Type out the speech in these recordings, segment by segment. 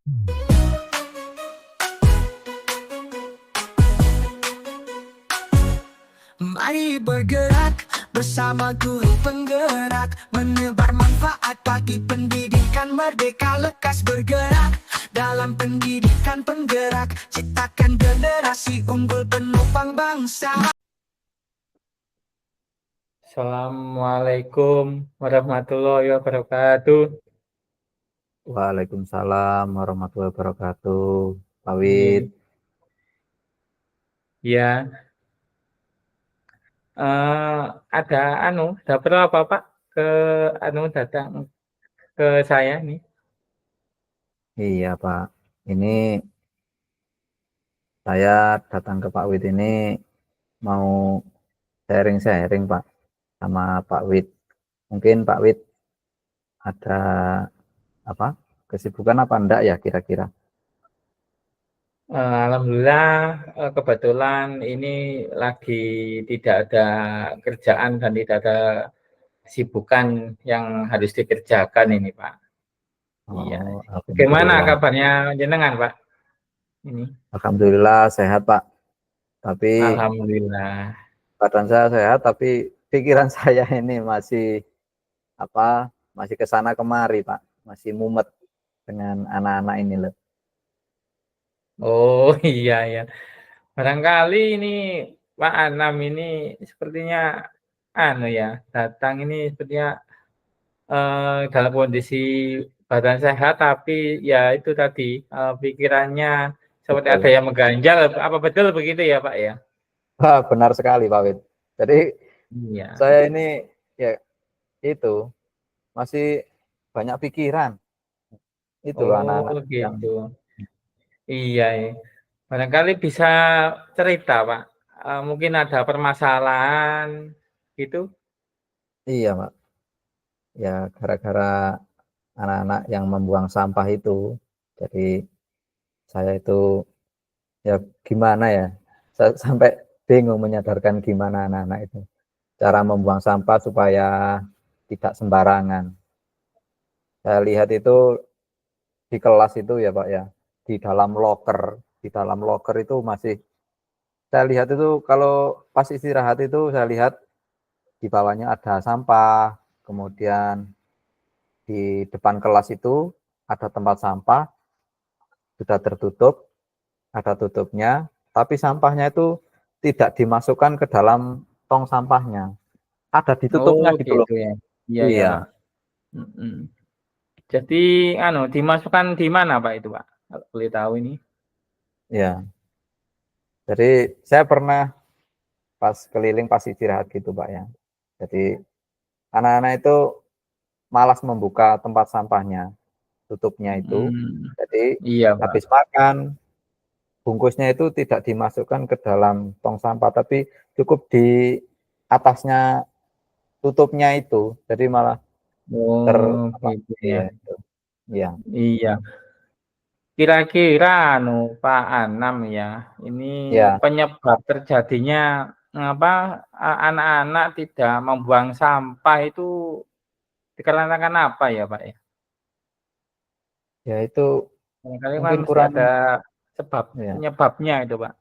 Mari bergerak bersama guru penggerak, menebar manfaat bagi pendidikan merdeka. Lekas bergerak dalam pendidikan penggerak, ciptakan generasi unggul penopang bangsa. Assalamualaikum warahmatullahi wabarakatuh. Waalaikumsalam warahmatullahi wabarakatuh. Pak Wid. Ya, ada perlu apa Pak datang ke saya nih? Iya Pak, ini saya datang ke Pak Wid ini mau sharing Pak sama Pak Wid. Mungkin Pak Wid ada apa kesibukan apa enggak ya kira-kira? Alhamdulillah kebetulan ini lagi tidak ada kerjaan dan tidak ada kesibukan yang harus dikerjakan ini Pak. Iya. Bagaimana Alhamdulillah. kabarnya jenengan Pak? Ini. Alhamdulillah sehat Pak. Tapi Alhamdulillah. badan saya sehat, tapi pikiran saya ini masih masih kesana kemari Pak, masih mumet dengan anak-anak ini loh. Oh iya ya. Barangkali ini Pak Anam ini sepertinya datang ini sepertinya dalam kondisi badan sehat, tapi ya itu tadi pikirannya seperti Betul. ada yang mengganjal. Apa betul begitu ya Pak ya? Wah, benar sekali Pak Wid. Jadi Iya. saya ini ya itu masih banyak pikiran. Itu loh anak-anak Oh yang gitu. Iya ya. Barangkali bisa cerita Pak. Mungkin ada permasalahan gitu. iya Pak. Ya gara-gara anak-anak yang membuang sampah itu. Jadi saya itu ya gimana ya? Saya sampai bingung menyadarkan gimana anak-anak itu cara membuang sampah supaya tidak sembarangan. Saya lihat itu di kelas itu ya Pak ya, di dalam loker itu masih saya lihat itu kalau pas istirahat itu saya lihat di bawahnya ada sampah, kemudian di depan kelas itu ada tempat sampah sudah tertutup, ada tutupnya, tapi sampahnya itu tidak dimasukkan ke dalam tong sampahnya, ada Oh ditutupnya gitu loh. gitu ya. Iya ya Iya, Pak. Jadi dimasukkan di mana Pak itu Pak? Kalau boleh tahu ini. ya. Jadi saya pernah pas keliling pas istirahat gitu Pak ya. Jadi anak-anak itu malas membuka tempat sampahnya, tutupnya itu. Jadi Iya Pak. habis makan, bungkusnya itu tidak dimasukkan ke dalam tong sampah, tapi cukup di atasnya tutupnya itu. Jadi malah Oh gitu ya. iya itu. Iya. Iya. Kira-kira Pak Anam ya, ini Iya. penyebab terjadinya anak-anak tidak membuang sampah itu dikarenakan apa ya Pak ya? Ya itu Barangkali kan mungkin mesti kurang ada ya. penyebabnya itu Pak.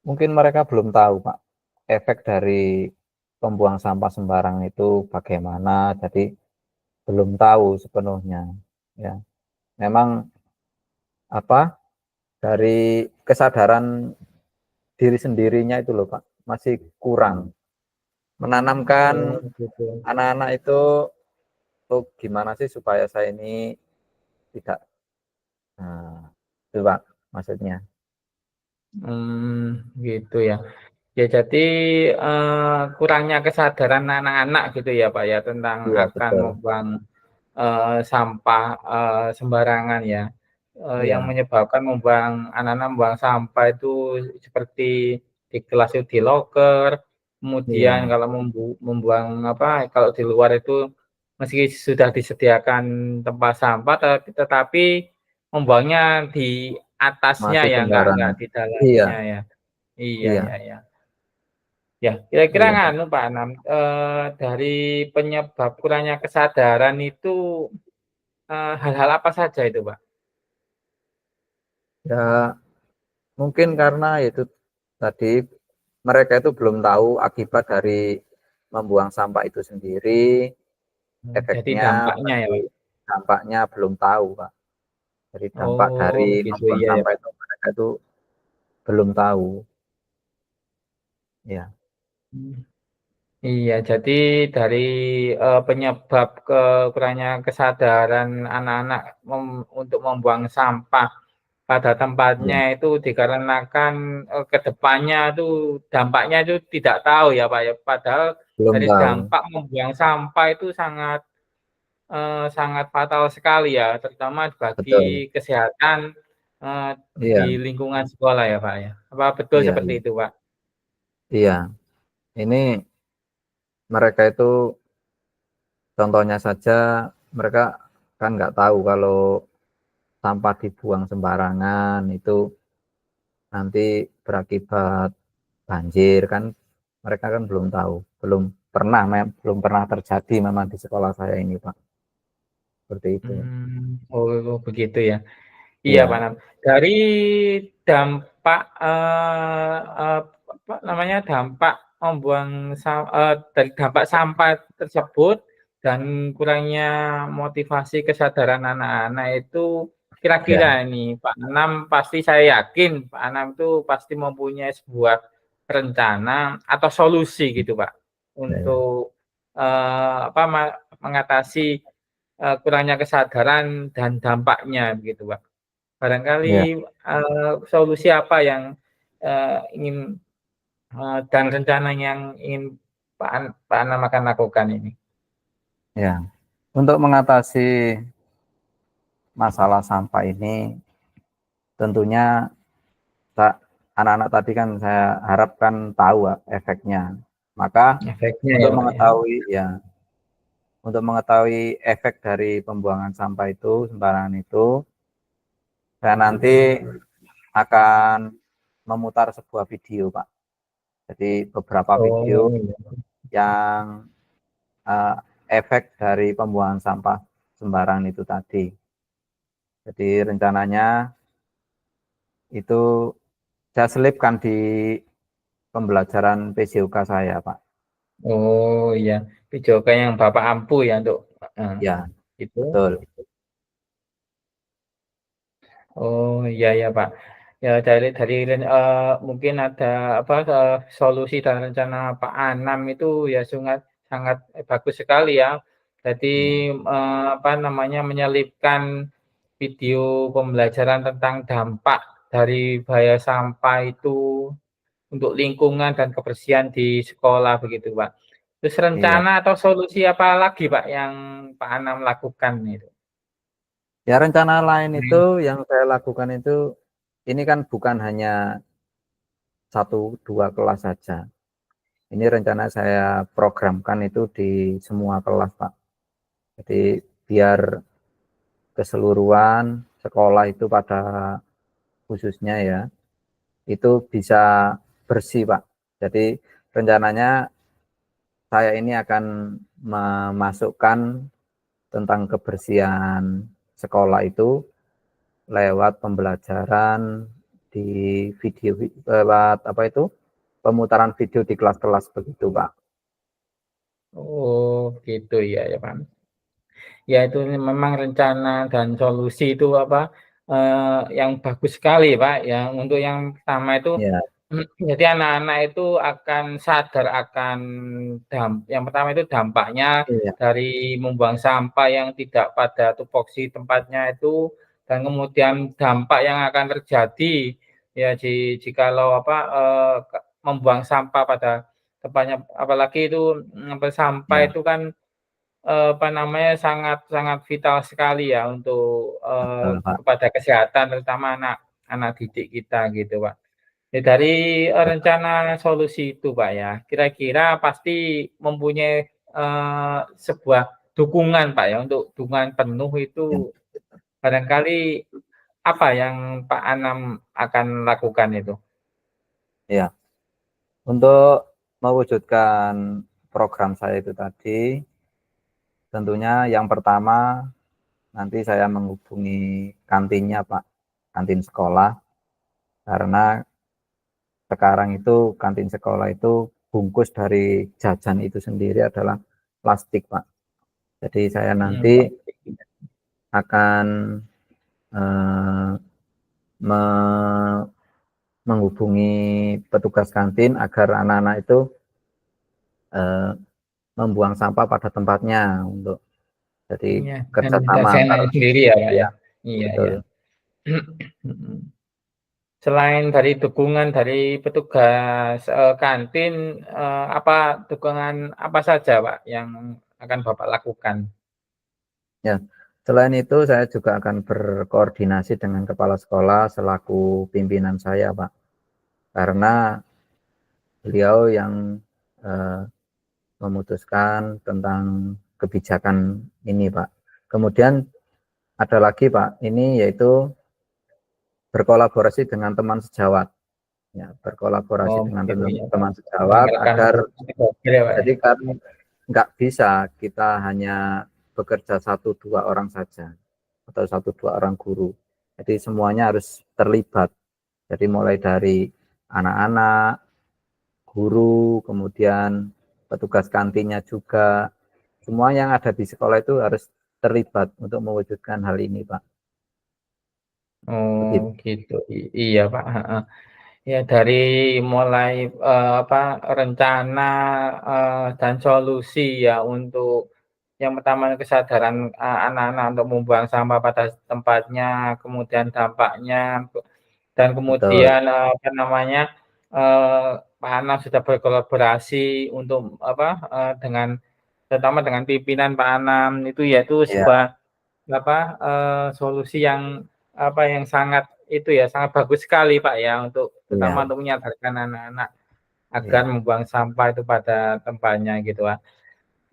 Mungkin mereka belum tahu, Pak, efek dari pembuang sampah sembarang itu bagaimana. Jadi belum tahu sepenuhnya. Ya, memang dari kesadaran diri sendirinya itu loh Pak, masih kurang. Menanamkan Oh gitu. anak-anak itu untuk gimana sih supaya saya ini tidak, nah, itu Pak maksudnya. Gitu ya. Ya jadi kurangnya kesadaran anak-anak gitu ya Pak ya tentang Iya akan betul. membuang sampah sembarangan ya. Yang Iya, menyebabkan anak-anak membuang sampah itu seperti di kelas itu di loker, kemudian iya, kalau membuang kalau di luar itu meski sudah disediakan tempat sampah tetapi membuangnya di atasnya masih ya, enggak sembarangan. di Iya, dalamnya ya. Iya, iya, iya, iya. Ya, kira-kira iya Pak. Pak Anam, dari penyebab kurangnya kesadaran itu hal-hal apa saja itu, Pak? Ya mungkin karena itu tadi mereka itu belum tahu akibat dari membuang sampah itu sendiri, Jadi efeknya, dampaknya ya, Pak? berarti dampaknya belum tahu, Pak. Jadi dampak Oh, dari begitu, membuang iya ya, sampah Pak. itu mereka itu belum tahu. Ya, Hmm. Iya, jadi dari penyebab kurangnya kesadaran anak-anak untuk membuang sampah pada tempatnya iya, itu dikarenakan ke depannya itu dampaknya itu tidak tahu ya Pak ya. Padahal belum dari tahu. dampak membuang sampah itu sangat sangat fatal sekali ya, terutama bagi Betul. kesehatan eh, di Iya, lingkungan sekolah ya Pak ya. Apa betul iya, seperti iya. itu Pak? Iya. Ini mereka itu contohnya saja mereka kan nggak tahu kalau sampah dibuang sembarangan itu nanti berakibat banjir kan mereka kan belum tahu, belum pernah terjadi memang di sekolah saya ini Pak, seperti itu. Oh begitu ya. Iya Pak Iya, Nam. Dari dampak apa namanya dampak dari dampak sampah tersebut dan kurangnya motivasi kesadaran anak-anak itu ya, kira-kira ini Pak Anam pasti saya yakin Pak Anam itu pasti mempunyai sebuah rencana atau solusi gitu Pak ya, untuk apa mengatasi kurangnya kesadaran dan dampaknya begitu Pak. ya, Barangkali, solusi apa yang, ingin, dan rencana yang ingin Pak Anam akan lakukan ini? ya. Untuk mengatasi masalah sampah ini tentunya anak-anak tadi kan saya harapkan tahu efeknya. Maka Efeknya ya, untuk Pak, ya? mengetahui efek dari pembuangan sampah itu sembarangan itu, saya nanti akan memutar sebuah video, Pak. Jadi beberapa video Oh, iya. yang efek dari pembuangan sampah sembarangan itu tadi. Jadi rencananya itu saya selipkan di pembelajaran PJOK saya, Pak. Oh, iya. Video kayak yang Bapak ampuh ya untuk Ya, itu? betul. Oh, iya ya, Pak. Ya mungkin ada apa, solusi dan rencana Pak Anam itu ya sangat sangat bagus sekali ya. Jadi, Ya, apa namanya, menyelipkan video pembelajaran tentang dampak dari bahaya sampah itu untuk lingkungan dan kebersihan di sekolah begitu, Pak. Terus iya. rencana atau solusi apa lagi, Pak, yang Pak Anam lakukan itu? Ya rencana lain itu yang saya lakukan itu ini kan bukan hanya satu dua kelas saja. Ini rencana saya programkan itu di semua kelas, Pak. Jadi biar keseluruhan sekolah itu pada khususnya ya, itu bisa bersih, Pak. Jadi rencananya saya ini akan memasukkan tentang kebersihan sekolah itu lewat pembelajaran di video, lewat apa itu, pemutaran video di kelas-kelas begitu, Pak. Oh, gitu ya ya, Pak. Ya itu memang rencana dan solusi itu apa, yang bagus sekali, Pak, yang untuk yang pertama itu Ya, jadi anak-anak itu akan sadar akan yang pertama itu dampaknya iya, dari membuang sampah yang tidak pada tupoksi tempatnya itu, dan kemudian dampak yang akan terjadi ya jikalau apa, membuang sampah pada tempatnya apalagi itu sampah ya, itu kan apa namanya, sangat sangat vital sekali ya untuk, betul, Pak. kepada kesehatan terutama anak anak didik kita gitu, Pak. Ya dari, rencana solusi itu, Pak, ya, kira-kira pasti mempunyai, sebuah dukungan, Pak, ya, untuk dukungan penuh itu Ya, barangkali apa yang Pak Anam akan lakukan itu? ya. Untuk mewujudkan program saya itu tadi, tentunya yang pertama nanti saya menghubungi kantinnya Pak, kantin sekolah, karena sekarang itu kantin sekolah itu bungkus dari jajan itu sendiri adalah plastik Pak. Jadi saya nanti akan eh, menghubungi petugas kantin agar anak-anak itu eh, membuang sampah pada tempatnya untuk jadi Iya, dan tidak kerjasama antar, seenaknya sendiri ya Pak ya ya. Iya betul. ya. Selain dari dukungan dari petugas kantin, apa dukungan apa saja Pak yang akan Bapak lakukan? Ya, selain itu saya juga akan berkoordinasi dengan kepala sekolah selaku pimpinan saya Pak, karena beliau yang eh, memutuskan tentang kebijakan ini Pak. Kemudian ada lagi Pak, ini yaitu berkolaborasi dengan teman sejawat. Ya, berkolaborasi Oh, dengan gitu ya Pak. teman sejawat Mendengarkan agar ya Pak ya. jadi kan nggak bisa kita hanya bekerja 1-2 orang saja atau 1-2 orang guru. Jadi semuanya harus terlibat. Jadi mulai dari anak-anak, guru, kemudian petugas kantinnya juga, semua yang ada di sekolah itu harus terlibat untuk mewujudkan hal ini, Pak. Oh, Begitu. gitu. Iya Pak, heeh. Ya dari mulai, apa, rencana, dan solusi ya untuk yang pertama kesadaran, anak-anak untuk membuang sampah pada tempatnya, kemudian dampaknya, dan Betul. kemudian, apa namanya, eee, Pak Anam sudah berkolaborasi untuk apa, dengan terutama dengan pimpinan Pak Anam itu yaitu Ya, sebuah apa, solusi yang apa, yang sangat itu ya, sangat bagus sekali Pak ya untuk terutama iya, untuk menyadarkan anak-anak agar iya, membuang sampah itu pada tempatnya gitu Pak.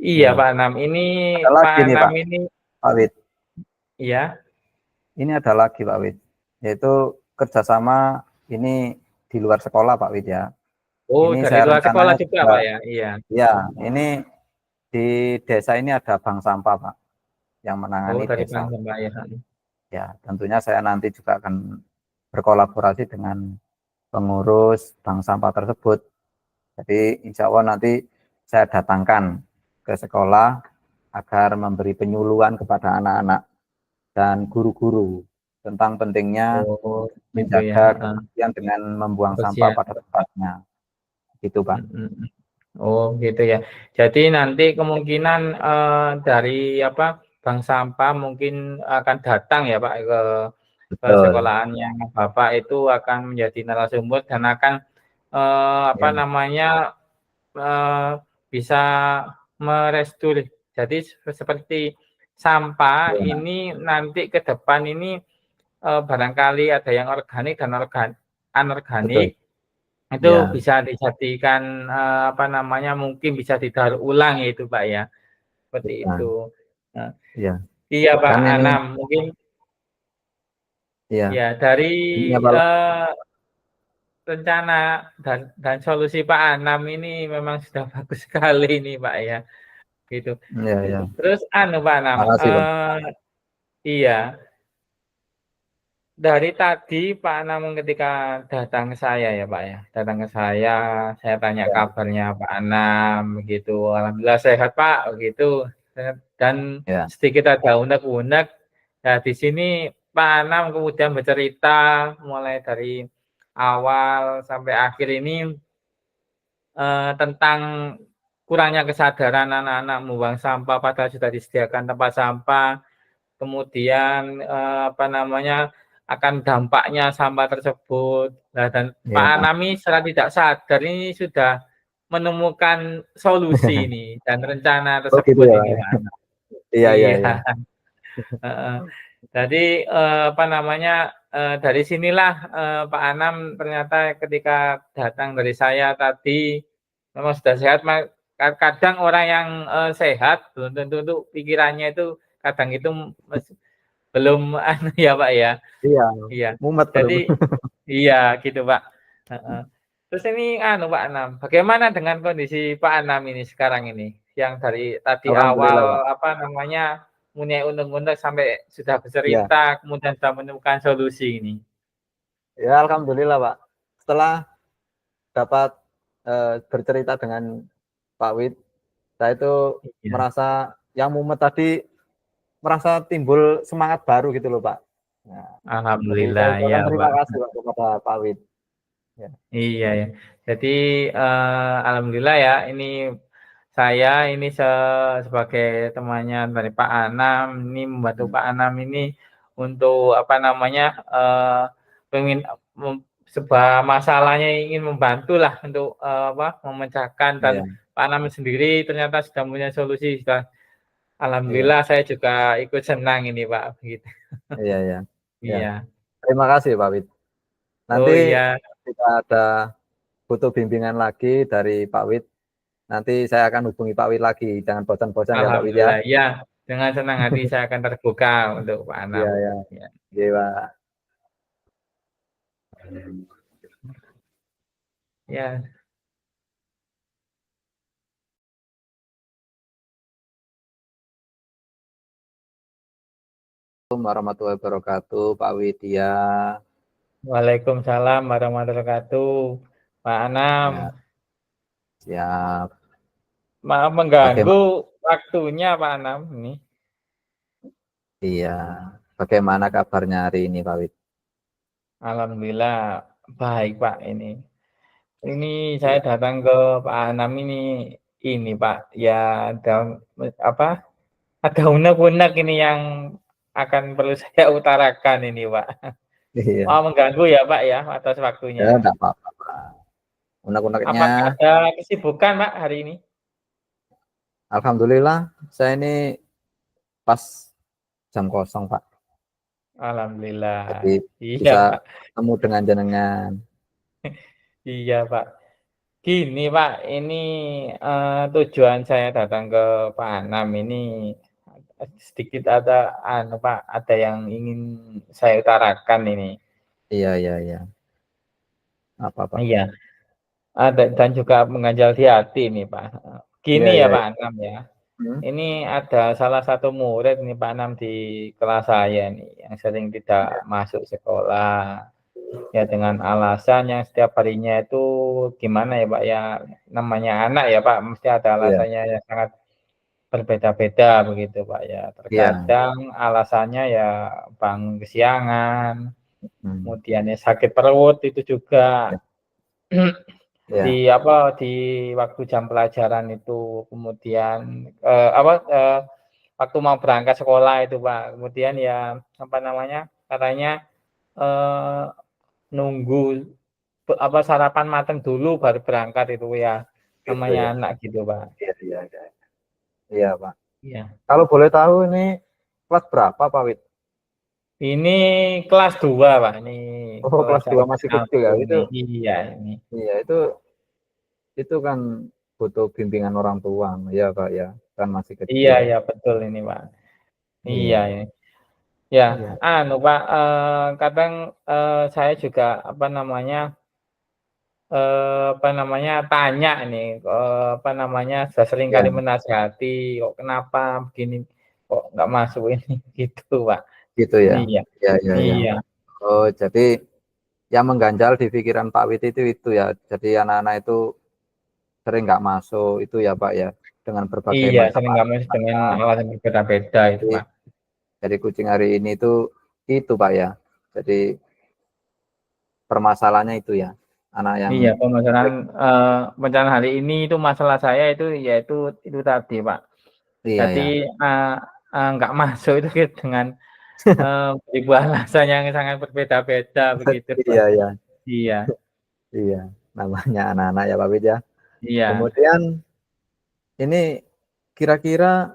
Iya iya. Pak Anam, ini Ada Pak lagi nih, Anam Pak, ini Pak Wid. iya? Ini ada lagi, Pak Wid, yaitu kerjasama ini di luar sekolah, Pak Wid ya. Oh Ini dari saya luar sekolah rencananya juga Pak juga, ya? Iya. ya, ini di desa ini ada bank sampah, Pak, yang Oh menangani dari desa. bank sampah ya. Ya, tentunya saya nanti juga akan berkolaborasi dengan pengurus bank sampah tersebut. Jadi insya Allah nanti saya datangkan ke sekolah agar memberi penyuluhan kepada anak-anak dan guru-guru tentang pentingnya Oh gitu ya, menjaga heeh. kebersihan dengan membuang sampah Kebersihan. pada tempatnya. Gitu, Pak. Mhm. Oh gitu ya. Jadi nanti kemungkinan, dari apa, bank sampah mungkin akan datang ya Pak ke Betul. sekolahannya Bapak itu akan menjadi narasumber dan akan, apa Ya, namanya, eee, bisa merestorasi. Jadi seperti sampah ya, ini nanti ke depan ini, barangkali ada yang organik dan betul. anorganik, itu Ya, bisa dijadikan, apa namanya, mungkin bisa didaur ulang ya itu, Pak, ya, seperti ya, itu. Nah, ya. iya, Pak Kan ini, Anam, mungkin ya, ya dari, ini apa? eee, rencana dan solusi Pak Anam ini memang sudah bagus sekali ini, Pak, ya, gitu. Ya, ya. Terus anu, Pak Anam, Makasih, Pak. iya, dari tadi Pak Anam ketika datang ke saya ya, Pak, ya, datang ke saya tanya Ya, kabarnya Pak Anam begitu, alhamdulillah sehat, Pak, begitu. Dan ya, sedikit ada unek-unek, nah di sini Pak Anam kemudian bercerita mulai dari awal sampai akhir ini, tentang kurangnya kesadaran anak-anak membuang sampah padahal sudah disediakan tempat sampah. Kemudian, apa namanya, akan dampaknya sampah tersebut. Nah, dan Pak ya. Anami secara tidak sadar ini sudah menemukan solusi ini dan rencana Oh gitu tersebut ya, Pak. ini, Pak Anam. Iya, iya, Iya, iya. heeh. Jadi, apa namanya, dari sinilah, Pak Anam ternyata ketika datang dari saya tadi memang sudah sehat, kadang orang yang, sehat belum tentu tuh pikirannya itu kadang itu belum anu ya, Pak, ya. Iya, Iya. mumet belum. Jadi iya gitu, Pak. Heeh. Terus ini anu, Pak Anam, bagaimana dengan kondisi Pak Anam ini sekarang ini? Yang dari tadi Alhamdulillah, Pak. awal apa namanya, punya unek-unek sampai sudah Ya. bercerita, kemudian sudah menemukan solusi ini? Ya, alhamdulillah, Pak. Setelah dapat bercerita dengan Pak Wid, saya itu Iya. merasa yang mumet tadi merasa timbul semangat baru gitu loh, Pak. Nah, jadi saya Alhamdulillah ya, ucapkan terima Pak. kasih, Pak, kepada Pak Wid. Ya. Iya ya. Jadi alhamdulillah ya, ini saya ini sebagai temannya dari Pak Anam ini membantu Pak Anam ini untuk apa namanya pengen sebuah masalahnya ingin membantu lah untuk apa memecahkan dan Iya, Pak Anam sendiri ternyata sudah punya solusi sudah. iya, Alhamdulillah saya juga ikut senang ini Pak begitu. iya, iya. Ya. Iya. Terima kasih, Pak Wid. Oh Nanti iya, jika ada butuh bimbingan lagi dari Pak Wid, nanti saya akan hubungi Pak Wid lagi. Jangan bosan-bosan ya, Pak Wid ya. alhamdulillah. Iya, dengan senang hati saya akan terbuka untuk Pak Iya, Anam. ya. Ya. Iya, Pak. Ya, Assalamualaikum warahmatullahi wabarakatuh, Pak Wid ya. Waalaikumsalam warahmatullahi wabarakatuh. Pak Anam, Ya, siap. maaf mengganggu Bagaimana? waktunya Pak Anam ini. Iya. Bagaimana kabarnya hari ini, Pak Wid? Alhamdulillah baik Pak ini. Ini saya Iya. datang ke Pak Anam ini Pak, ya ada apa? Ada unek-unek ini yang akan perlu saya utarakan ini Pak. Iya. Mau mengganggu ya Pak ya atas waktunya. Ya, enggak apa-apa, Pak. Unek-uneknya, Apakah ada kesibukan Pak hari ini? alhamdulillah, saya ini pas jam kosong, Pak. Alhamdulillah. Jadi Iya bisa Pak. ketemu dengan jenengan. Iya Pak. Gini Pak, ini tujuan saya datang ke Pak Anam ini sedikit ada Pak, ada yang ingin saya utarakan ini. Iya, iya, iya. Apa, Pak? Iya, ada dan juga mengganjal di hati nih Pak. Iya, Gini ya iya, Pak iya. Anam ya. Hmm? Ini ada salah satu murid nih Pak Anam di kelas saya nih yang sering tidak Iya, masuk sekolah. Ya dengan alasan yang setiap harinya itu gimana ya Pak ya, namanya anak ya Pak, mesti ada iya, alasannya yang sangat berbeda-beda begitu Pak ya. iya. Terkadang alasannya ya bangun kesiangan, Hmm. kemudian ya sakit perut itu juga Iya, iya, di waktu jam pelajaran itu, kemudian waktu mau berangkat sekolah itu Pak, kemudian ya apa namanya, katanya eh, nunggu sarapan mateng dulu baru berangkat itu ya, gitu namanya ya. anak gitu Pak. Iya, iya, iya. Iya, Pak. Iya. Kalau boleh tahu ini kelas berapa, Pak Wid? Ini kelas 2 Pak, ini Oh, kelas kelas yang 2 masih kecil ya. satu Itu nih. Iya ini. iya, itu kan butuh bimbingan orang tua, ya, Pak ya. Kan masih Iya kecil. ya betul ini Pak. Iya Iya. ini. Ya, Iya. Pak, kadang saya juga tanya nih, sudah sering Iya, kali menasihati, kok kenapa begini, kok nggak masuk ini, gitu Pak. gitu ya. Iya, Iya, iya, iya. iya, Oh, jadi yang mengganjal di pikiran Pak Wid itu ya. Jadi anak-anak itu sering nggak masuk itu ya, Pak ya. Dengan berbagai iya, macam sering nggak masuk dengan alasan. alasan berbeda-beda itu Jadi, Pak. jadi kucing hari ini itu Pak ya. Jadi permasalahannya itu ya. Anak yang Iya, permasalahan hari ini itu masalah saya itu yaitu itu tadi Pak. iya Jadi ya. nggak masuk itu dengan ibu alasan yang sangat berbeda-beda begitu Pak. Iya ya. Iya, Iya. Namanya anak-anak ya Pak Wid ya. iya. Kemudian ini kira-kira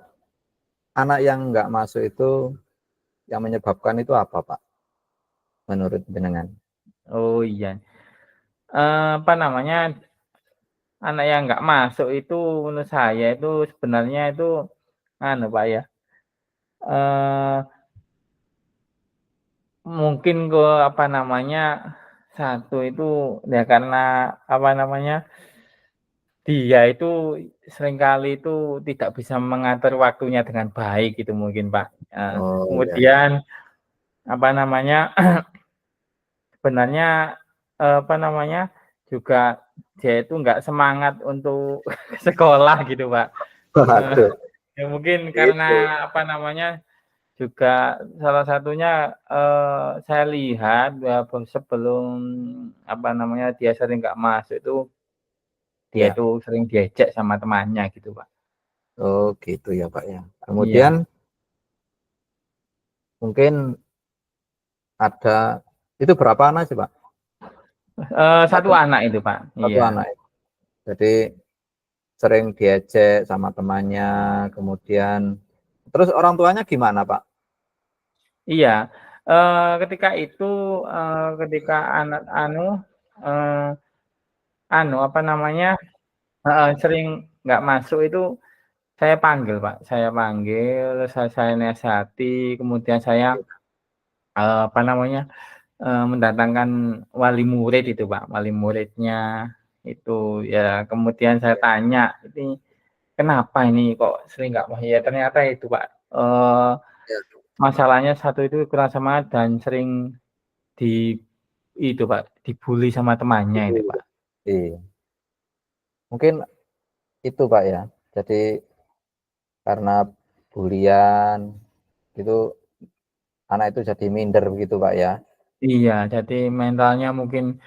anak yang nggak masuk itu yang menyebabkan itu apa Pak? Menurut jenengan? Oh iya. Anak yang nggak masuk itu menurut saya itu sebenarnya itu Pak ya. Eh, Mungkin satu itu ya karena dia itu seringkali itu tidak bisa mengatur waktunya dengan baik gitu mungkin, Pak. Oh, iya iya. Kemudian apa namanya, sebenarnya, apa namanya, juga dia itu nggak semangat untuk ke sekolah gitu, Pak. Eee, Waduh, ya mungkin itu karena apa namanya, juga salah satunya, saya lihat ya sebelum apa namanya, dia sering nggak masuk itu, dia ya. itu sering diejek sama temannya gitu, Pak. Oh, gitu ya, Pak, ya. Iya, Kemudian mungkin ada itu berapa anak sih, Pak? 1 Satu anak itu, Pak. satu Iya. anak ya? Jadi sering diejek sama temannya, kemudian terus orang tuanya gimana, Pak? Iya, ketika itu, ketika anak eee, apa namanya, heeh, sering nggak masuk itu saya panggil, Pak. Saya panggil, saya nasihati, kemudian saya, apa namanya, mendatangkan wali murid itu, Pak, wali muridnya itu. Ya kemudian saya tanya, "Ini kenapa ini kok sering nggak masuk?" Ya ternyata itu, Pak, Ya. masalahnya satu itu kurang semangat dan sering di itu, Pak, dibully sama temannya itu, Ibu. Pak. Iya. Mungkin itu, Pak, ya. Jadi karena bulian gitu anak itu jadi minder begitu, Pak, ya. Iya, jadi mentalnya mungkin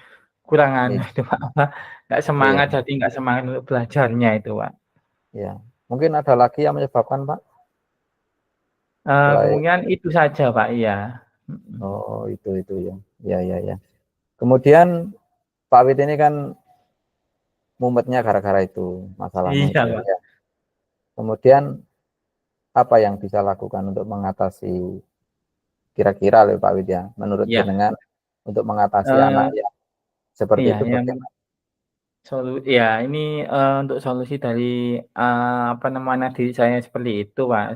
kurang anu Iya itu, Pak, apa, nggak semangat, iya jadi nggak semangat untuk belajarnya itu, Pak. iya. Mungkin ada lagi yang menyebabkan, Pak, selain Kemungkinan itu saja, Pak, iya. Mhm. oh, itu ya. Iya iya iya. Kemudian Pak Wid ini kan mumetnya gara-gara itu, masalahnya Iya, itu Pak. ya. Kemudian apa yang bisa lakukan untuk mengatasi kira-kira loh Pak Wid ya, menurut Iya, jenengan untuk mengatasi anak eee, yang seperti iya, itu yang bagaimana? ya ini, untuk solusi dari, apa namanya, diri saya seperti itu, Pak,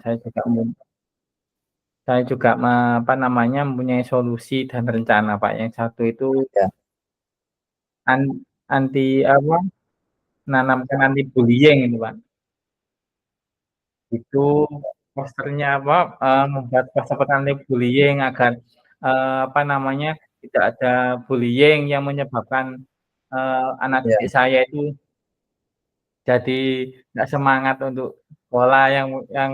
saya juga apa namanya, mempunyai solusi dan rencana, Pak. Yang satu itu Ya, an anti apa, menanamkan anti bullying itu, Pak. Itu posternya apa, membuat poster anti bullying agar, apa namanya, tidak ada bullying yang menyebabkan, anak ya. didik saya itu jadi nggak semangat untuk sekolah. Yang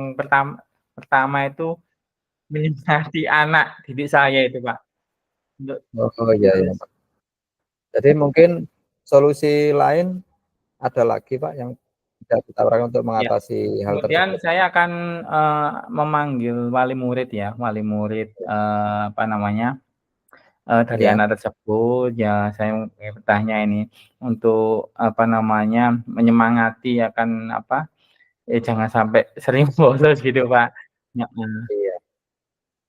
pertama itu menyemangati anak didik saya itu, Pak, untuk Oh, iya iya, terus Pak. Jadi mungkin solusi lain ada lagi Pak yang bisa ditawarkan untuk ya. mengatasi hal Kemudian tersebut? saya akan, memanggil wali murid ya, wali murid, apa namanya, dari Ya, anak tersebut. Ya saya bertanya ini untuk, apa namanya, menyemangati akan apa, jangan sampai sering bolos gitu, Pak. Heeh, iya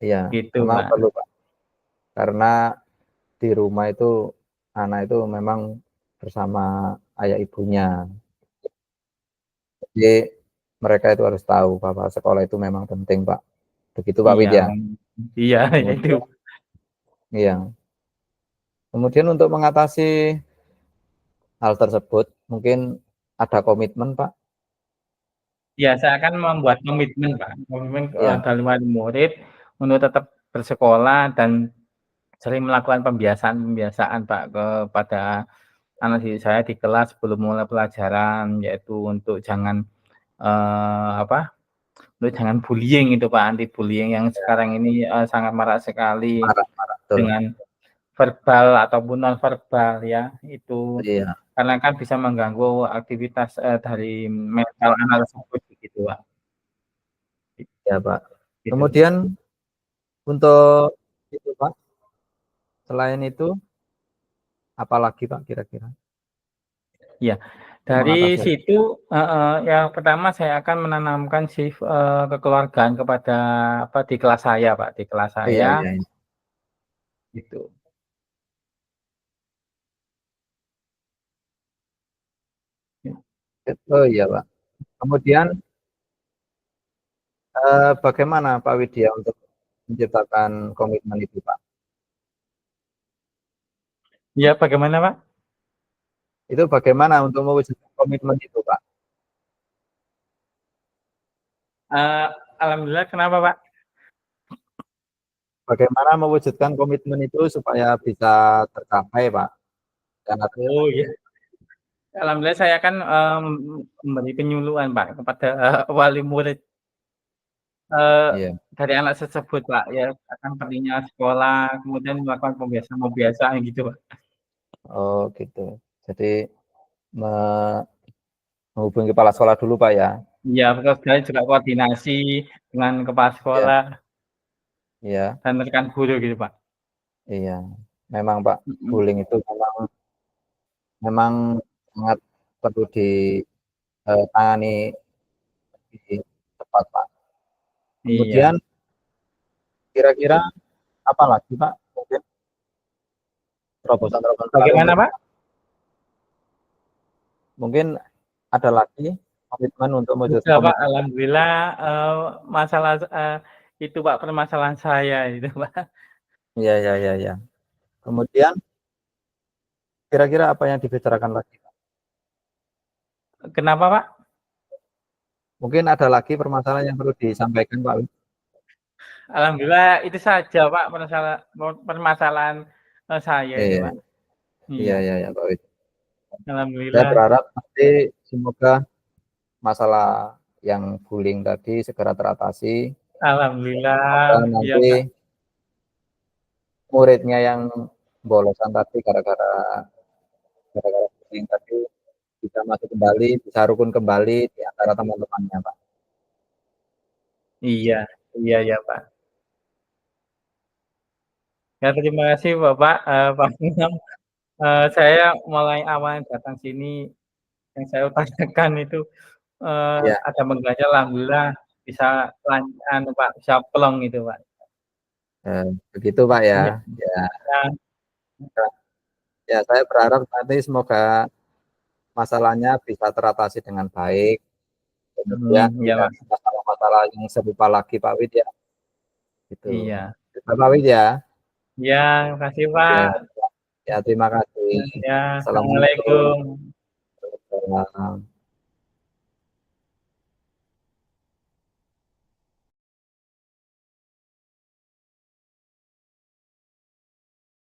iya, gitu, memang Pak. perlu Pak, karena di rumah itu anak itu memang bersama ayah ibunya. Jadi mereka itu harus tahu bahwa sekolah itu memang penting, Pak. Begitu Pak Iya, Wid ya? iya, ya itu. Kemudian iya, kemudian untuk mengatasi hal tersebut mungkin ada komitmen, Pak. Iya, saya akan membuat komitmen, Pak, komitmen, Iya dari wali murid untuk tetap bersekolah dan sering melakukan pembiasaan-pembiasaan, Pak, kepada anak didik saya di kelas sebelum mulai pelajaran, yaitu untuk jangan, apa, untuk jangan bullying itu, Pak, anti bullying yang iya, sekarang ini, sangat marak sekali marah-marah, betul. dengan verbal ataupun non verbal ya, itu. Iya Karena kan bisa mengganggu aktivitas, dari mental anak tersebut begitu, Pak, iya, Pak. gitu. Kemudian untuk itu, Pak, selain itu apalagi, Pak, kira-kira Iya, untuk dari mengatasi hal situ heeh, yang pertama saya akan menanamkan kekeluargaan kepada apa, di kelas saya, Pak, di kelas iya saya, iya iya. gitu. Oh iya, Pak. Kemudian, bagaimana Pak Widya untuk menciptakan komitmen itu, Pak? Iya, bagaimana, Pak? Itu bagaimana untuk mewujudkan komitmen itu, Pak? Alhamdulillah kenapa, Pak? Bagaimana mewujudkan komitmen itu supaya bisa tercapai, Pak? Karena ternyata Oh, iya. Alhamdulillah saya kan, memberi penyuluhan, Pak, kepada, wali murid, eee, iya, dari anak tersebut, Pak, ya akan pentingnya sekolah, kemudian melakukan pembiasaan-pembiasaan gitu, Pak. oh gitu. Jadi me menghubungi kepala sekolah dulu, Pak, ya? Iya, betul sekali, juga koordinasi dengan kepala Iya, sekolah iya, dan rekan guru gitu, Pak. iya. Memang, Pak, Mhm. bullying itu memang memang sangat perlu tangani lebih cepat, Pak. Iya. Kemudian kira-kira apa lagi, Pak, mungkin terobosan-terobosan lain Bagaimana, untuk Pak? mungkin ada lagi komitmen untuk mewujudkan Sudah, Pak, komitmen alhamdulillah, masalah, itu, Pak, permasalahan saya itu, Pak. iya, iya, iya, iya. Kemudian kira-kira apa yang dibicarakan lagi, Pak? Kenapa, Pak? Mungkin ada lagi permasalahan yang perlu disampaikan, Pak? Alhamdulillah itu saja, Pak, permasalahan, saya itu, Iya, Pak. iya, Iya, iya, iya, Pak Wid. Saya alhamdulillah. berharap nanti semoga masalah yang bullying tadi segera teratasi. Semoga Alhamdulillah, iya, nanti Kak. muridnya yang bolosan tadi gara-gara bullying tadi bisa masuk kembali, bisa rukun kembali di antara teman-temannya, Pak. Iya, iya, iya, Pak. Ya terima kasih Bapak, Pak Imam, saya mulai awal datang sini yang saya utarakan itu, Iya, ada mengganggu alhamdulillah bisa anu, Pak, bisa plong gitu, Pak. begitu, Pak, ya. Iya, Ya, iya, ya saya berharap nanti semoga masalahnya bisa teratasi dengan baik, kemudian iya, tidak Pak. ada masalah-masalah yang serupa lagi, Pak Wid, ya, gitu. Iya. Pak Wid, ya. Iya, makasih, Ya, Pak. ya terima kasih. Ya, Assalamualaikum. assalamualaikum. Waalaikumsalam.